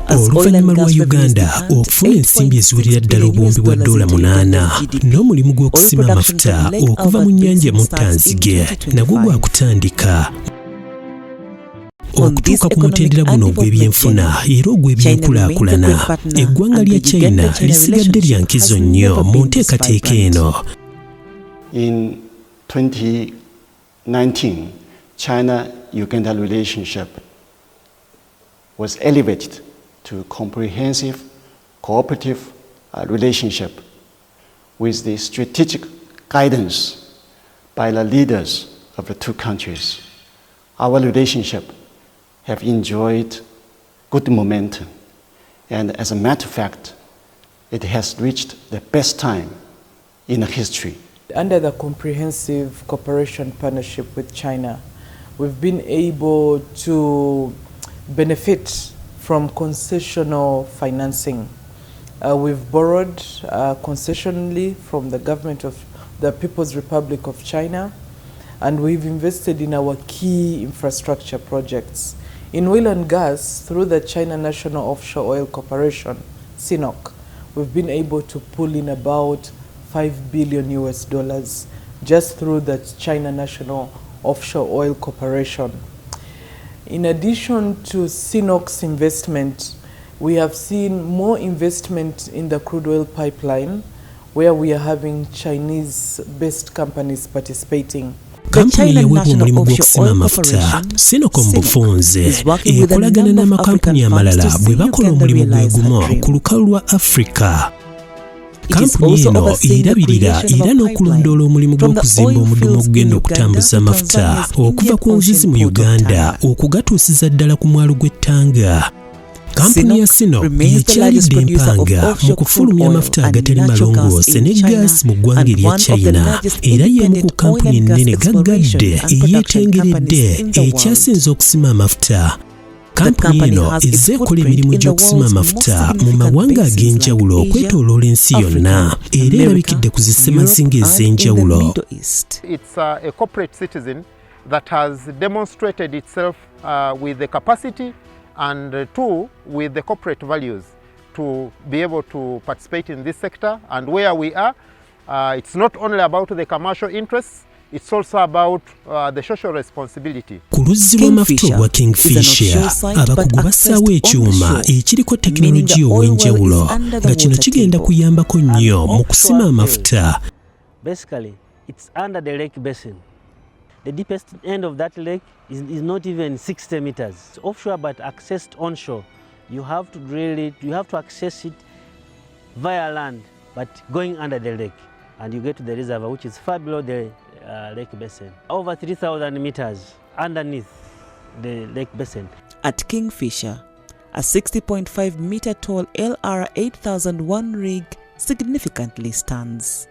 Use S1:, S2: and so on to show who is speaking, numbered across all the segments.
S1: oluvannyuma lwa Uganda okufuna ensimbi eziwerera ddala obuwumbi bwa $8 n'omulimu gw'okusima amafuta okuva mu nnyanja mu Tanzige nagwo gwakutandika okutuuka ku mutendera guno ogw'ebyenfuna era ogw'ebyenkulaakulana eggwanga lya China lisigadde lya nkizo nnyo mu nteekateeka eno.
S2: In 2019, China-Uganda relationship was elevated to comprehensive, cooperative relationship with the strategic guidance by the leaders of the two countries. Our relationship have enjoyed good momentum, and as a matter of fact, it has reached the best time in history.
S3: Under the comprehensive cooperation partnership with China, we've been able to benefit from concessional financing. We've borrowed concessionally from the government of the People's Republic of China, and we've invested in our key infrastructure projects. In oil and gas, through the China National Offshore Oil Corporation, CNOC, we've been able to pull in about $5 billion just through the China National Offshore Oil Corporation. In addition to CNOC's investment, we have seen more investment in the crude oil pipeline, where we are having Chinese-based companies participating.
S1: Kampuni yaweebwa omulimu gw'okusima amafuta CNOC mu bufunze ekolagana n'amakampuni amalala bwe bakola omulimu gwe gumu ku lukalu lwa Afrika. Kampuni eno erabirira era n'okulondoola omulimu gw'okuzimba omudumu ogugenda okutambuza amafuta okuva ku nzizi mu Uganda okugatuusiza ddala ku mwalo gw'ettanga. Kampuni ya CNOC yekyalidde empanga mu kufulumya amafuta agatali malongoose ne gaasi mu ggwanga erya China era y'emu ku kampuni ennene gaggadde eyeetengeredde ekyasinze okusima amafuta. Kampuni eno ezze ekola emirimu gy'okusima amafuta mu mawanga ag'enjawulo okwetooloola ensi yonna era erabikidde ku zissemazinga ez'enjawulo.
S4: It's a corporate citizen that has demonstrated itself with the capacity and two, with the corporate values to be able to participate in this sector. And where we are, it's not only about the commercial interests, it's also about the social responsibility.
S1: Ku luzzi lw'amafuta olwa Kingfisher abakugu bassaawo ekyuma ekiriko tekinologiya ow'enjawulo nga kino kigenda kuyambako nnyo mu kusima amafuta.
S5: Basically, it's under the lake basin. The deepest end of that lake is not even 60 meters. It's offshore but accessed onshore. You have to drill it, you have to access it via land, but going under the lake. And you get to the reservoir, which is far below the lake basin. Over 3,000 meters underneath the lake basin.
S6: At Kingfisher, a 60.5 meter tall LR 8001 rig significantly stands.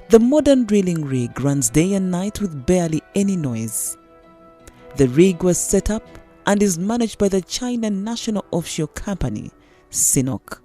S6: The modern drilling rig runs day and night with barely any noise. The rig was set up and is managed by the China National Offshore Company, CNOC.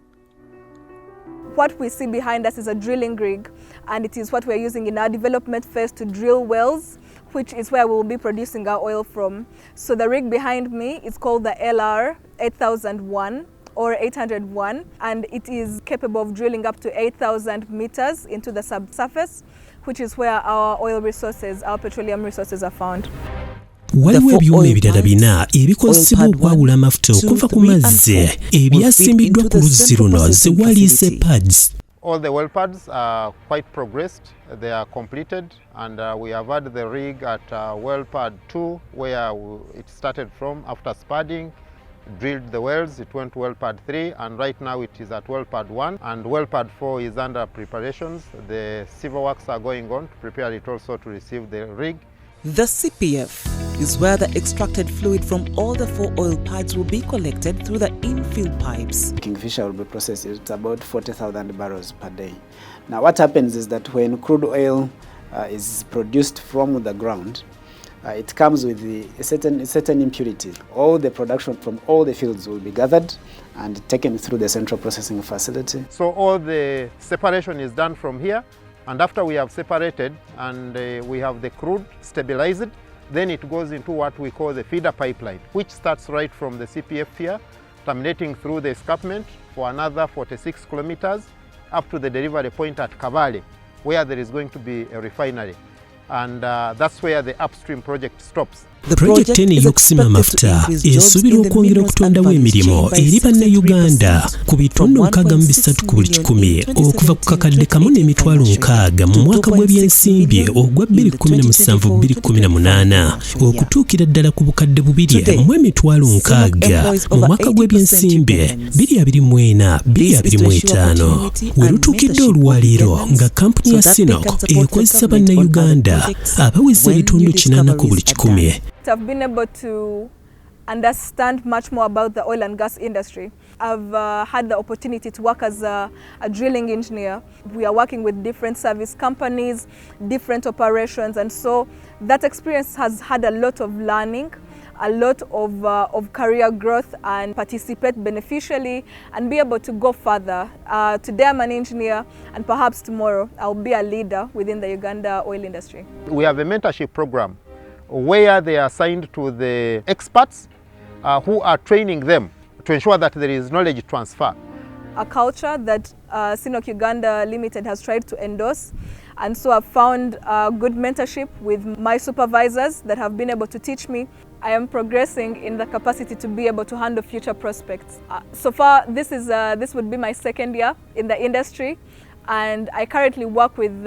S7: What we see behind us is a drilling rig, and it is what we're using in our development phase to drill wells, which is where we will be producing our oil from. So the rig behind me is called the LR 8001 or 801, and it is capable of drilling up to 8,000 meters into the subsurface, which is where our oil resources, our petroleum resources are found.
S1: Waliwo ebyuma ebirala bina ebikozesebwa okwawula amafuta okuva ku mazzi ebyasimbiddwa ku luzzi luno ze waliise pads.
S4: All the well pads are quite progressed. They are completed, and we have had the rig at well pad 2, where it started from after spudding, drilled the wells, it went to well pad 3, and right now it is at well pad 1, and well pad 4 is under preparations. The civil works are going on to prepare it also to receive the rig.
S6: The CPF is where the extracted fluid from all the 4 oil pads will be collected through the infill pipes.
S8: Kingfisher will be processed. It's about 40,000 barrels per day. Now what happens is that when crude oil is produced from the ground, it comes with a certain impurity. All the production from all the fields will be gathered and taken through the central processing facility.
S4: So all the separation is done from here, and after we have separated and we have the crude stabilized, then it goes into what we call the feeder pipeline, which starts right from the CPF here terminating through the escarpment for another 46 kilometers up to the delivery point at Kabale, where there is going to be a refinery. And that's where the upstream project stops.
S1: Projekiti eno ey'okusima amafuta esuubira okwongera okutondawo emirimu eri bannayuganda ku bitundu 63 ku buli 100 okuva ku kakadde kamu n'emitwalo 60 mu mwaka gw'ebyensimbi ogwa 2017-2018 okutuukira ddala ku bukadde 2 mu emitwalo 60 mu mwaka gw'ebyensimbi 2024-2025 we lutuukidde olwaleero nga kampuni ya Sinok ekozesa bannayuganda abaweza ebitundu 80 ku buli 100.
S7: I've been able to understand much more about the oil and gas industry. I've had the opportunity to work as a drilling engineer. We are working with different service companies, different operations, and so that experience has had a lot of learning, a lot of career growth, and participate beneficially and be able to go further. Today I'm an engineer, and perhaps tomorrow I'll be a leader within the Uganda oil industry.
S4: We have a mentorship program where they are assigned to the experts who are training them to ensure that there is knowledge transfer.
S7: A culture that China-Uganda Limited has tried to endorse, and so I've found good mentorship with my supervisors that have been able to teach me. I am progressing in the capacity to be able to handle future prospects. So far, this would be my 2nd year in the industry, and I currently work with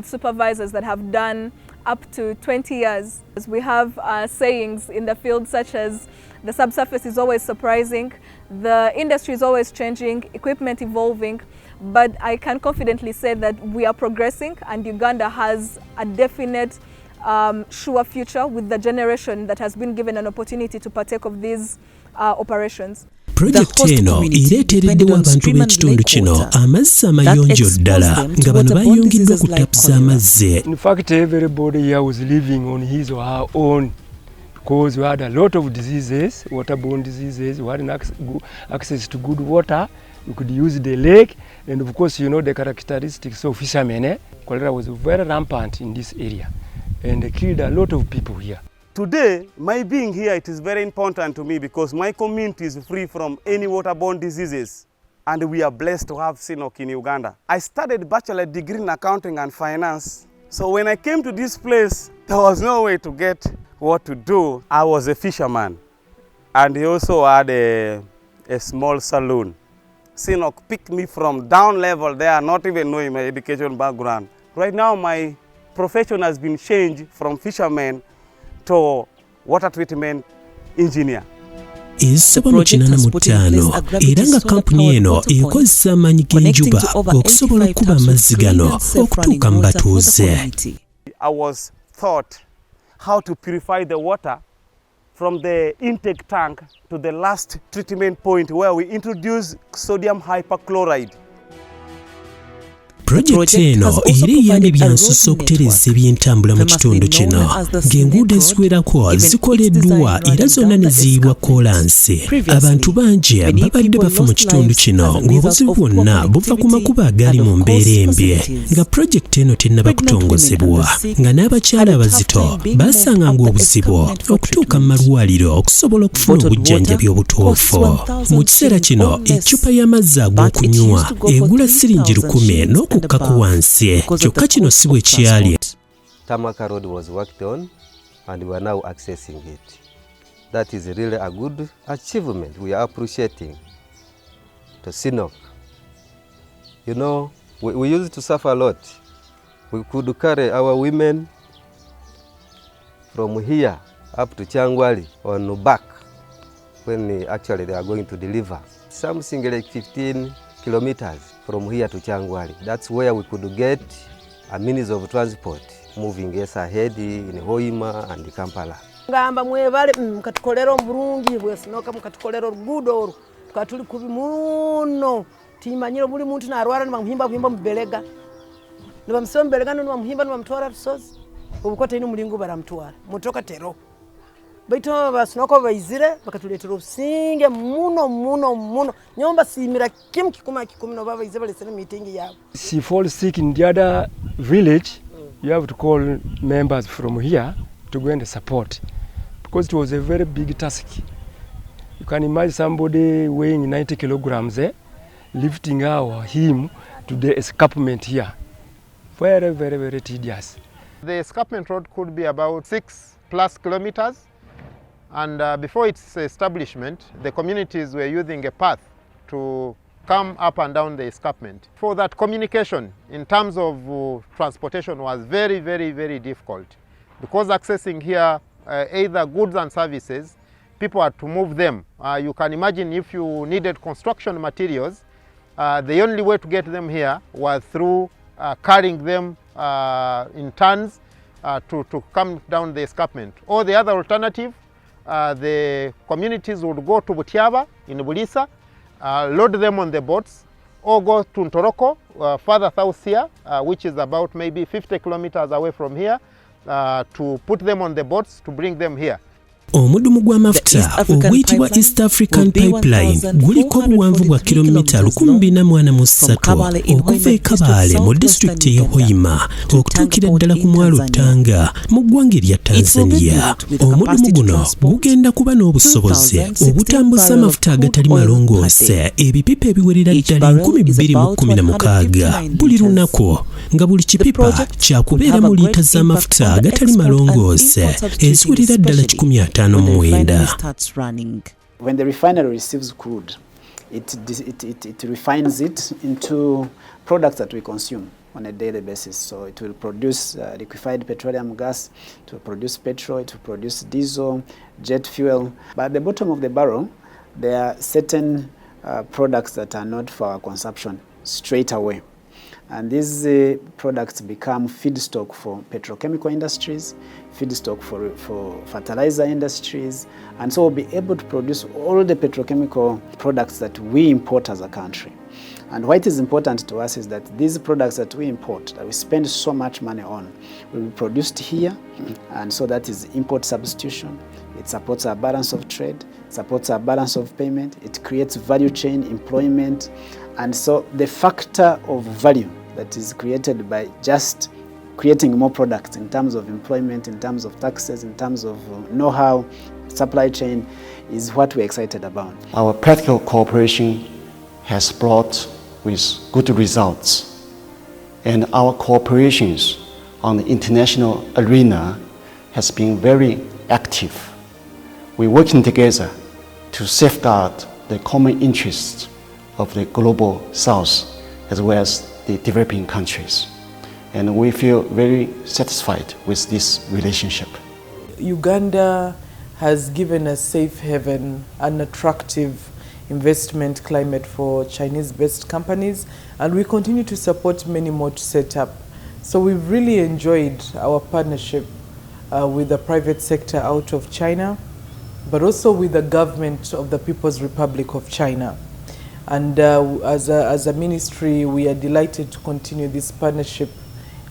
S7: supervisors that have done up to 20 years. We have sayings in the field such as the subsurface is always surprising, the industry is always changing, equipment evolving, but I can confidently say that we are progressing, and Uganda has a definite sure future with the generation that has been given an opportunity to partake of these operations.
S1: Projekiti eno ireetereddewo abantu b'ekitundu kino amazzi amayonjo ddala nga bano bayungiddwa ku tapu z'amazzi.
S9: In fact, everybody here was living on his or her own because we had a lot of diseases, waterborne diseases. We had access to good water. We could use the lake, and of course, you know the characteristics of fishermen. Cholera was very rampant in this area and killed a lot of people here.
S10: Today, my being here, it is very important to me because my community is free from any waterborne diseases, and we are blessed to have Sinok in Uganda. I studied bachelor degree in accounting and finance. So when I came to this place, there was no way to get what to do. I was a fisherman, and he also had a small saloon. Sinok picked me from down level there, not even knowing my education background. Right now, my profession has been changed from fisherman to water treatment engineer.
S1: Ezisaba mu 85 era nga kampuni eno ekozesa amaanyi g'enjuba okusobola okuba amazzi gano okutuuka mu batuuze.
S10: I was taught how to purify the water from the intake tank to the last treatment point where we introduce sodium hypochlorite.
S1: Projekiti eno era eyambye byansusso okutereeza eby'entambula mu kitundu kino ng'enguudo eziwerako zikoleddwa era zonna ne ziyiibwa koolansi. Abantu bangi babadde bafa mu kitundu kino ng'obuzibu bwonna buva ku makubo agali mu mbeera embi nga projekiti eno tennaba kutongozebwa nga n'abakyala abazito baasanganga obuzibu okutuuka mu malwaliro okusobola okufuna obujjanjabi obutuufu. Mu kiseera kino eccupa y'amazzi ag'okunywa egula siringi 1,000 n'okukka ku wansi kyokka kino si bwe kyali.
S11: Tamaka Road was worked on and we are now accessing it. That is really a good achievement. We are appreciating to Sinok. You know, we used to suffer a lot. We could carry our women from here up to Changwali on back when actually they are going to deliver. Something like 15 kilometers from here to Changwali. That's where we could get a means of transport moving us ahead in Hoima and Kampala.
S12: Ngamba mwebale mukatukolera omulungi bwesinoka mukatukolera oluguudo olwo tukatuli kubi muno timanyiro buli muntu narwara nibamuhimba mubelega nibamusoma mubelega nibamuhimba nibamutwara Rusozi obukote ino mulingo baramutwara mutoka tero baitu basinoka bayizire bakatuletera obusinge muno nyomba simira kim kikuma no baba izire balesera meeting yabo.
S9: She falls sick in the other village, you have to call members from here to go and support, because it was a very big task. You can imagine somebody weighing 90 kilograms, lifting him to the escarpment here. Very, very, very tedious.
S4: The escarpment road could be about 6+ kilometers. And before its establishment, the communities were using a path to come up and down the escarpment. For that, communication in terms of transportation was very, very, very difficult. Because accessing here either goods and services, people had to move them. You can imagine if you needed construction materials, the only way to get them here was through carrying them in tons to come down the escarpment. Or the other alternative, the communities would go to Butyaba in Bulisa, load them on the boats, or go to Ntoroko, further south here, which is about maybe 50 kilometers away from here, to put them on the boats to bring them here.
S1: Omudumu gw'amafuta oguyitibwa East African Pipeline guliko obuwanvu bwa kilomita 243 okuva e Kabale mu disitulikiti y'e Hoima okutuukira ddala ku mwalo Tanga mu ggwanga erya Tanzania. Omudumu guno gugenda kuba n'obusobozi obutambuza amafuta agatali malongoose ebipipa ebiwerera ddala 216 buli lunaku, nga buli kipipa kyakubeera mu liita z'amafuta agatali malongoose eziwerera ddala 100.
S8: When the refinery receives crude, it refines it into products that we consume on a daily basis. So it will produce liquefied petroleum gas, it will produce petrol, it will produce diesel, jet fuel. But at the bottom of the barrel, there are certain products that are not for our consumption straight away. And these products become feedstock for petrochemical industries, feedstock for fertilizer industries, and so we'll be able to produce all the petrochemical products that we import as a country. And what is important to us is that these products that we import, that we spend so much money on, will be produced here, and so that is import substitution. It supports our balance of trade, supports our balance of payment, it creates value chain employment, and so the factor of value that is created by just creating more products in terms of employment, in terms of taxes, in terms of know-how, supply chain, is what we're excited about.
S2: Our practical cooperation has brought with good results, and our cooperations on the international arena has been very active. We're working together to safeguard the common interests of the global south as well as the developing countries. And we feel very satisfied with this relationship.
S3: Uganda has given a safe haven, an attractive investment climate for Chinese-based companies, and we continue to support many more to set up. So we've really enjoyed our partnership with the private sector out of China, but also with the government of the People's Republic of China. And as a ministry, we are delighted to continue this partnership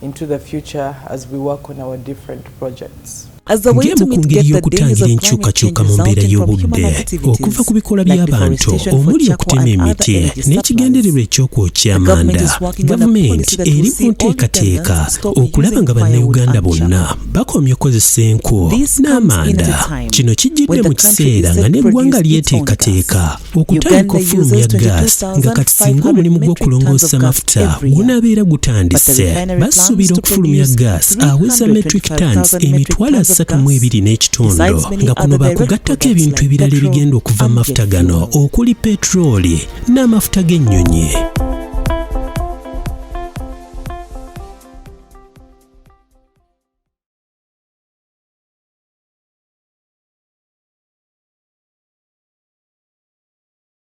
S3: into the future as we work on our different projects.
S1: ng'emukungeri y'okutangira enkyukakyuka mu mbeera y'obudde okuva ku bikola by'abantu omuli okutema emiti n'ekigendererwa ekyokwokya amanda, gavumenti eri mu nteekateeka okulaba nga bannayuganda bonna bakomya okukozesa enku n'amanda. Kino kijjidde mu kiseera nga n'eggwanga lyeteekateeka okutandika okufulumya gaasi, nga kati singa omulimu gw'okulongoosa amafuta gunaabeera gutandise, basuubira okufulumya gaasi aweza metric tons emitwalo 3.2 nga kuno baakugattako ebintu ebirala ebigenda okuva amafuta gano okuli petroli n'amafuta g'ennyonyi.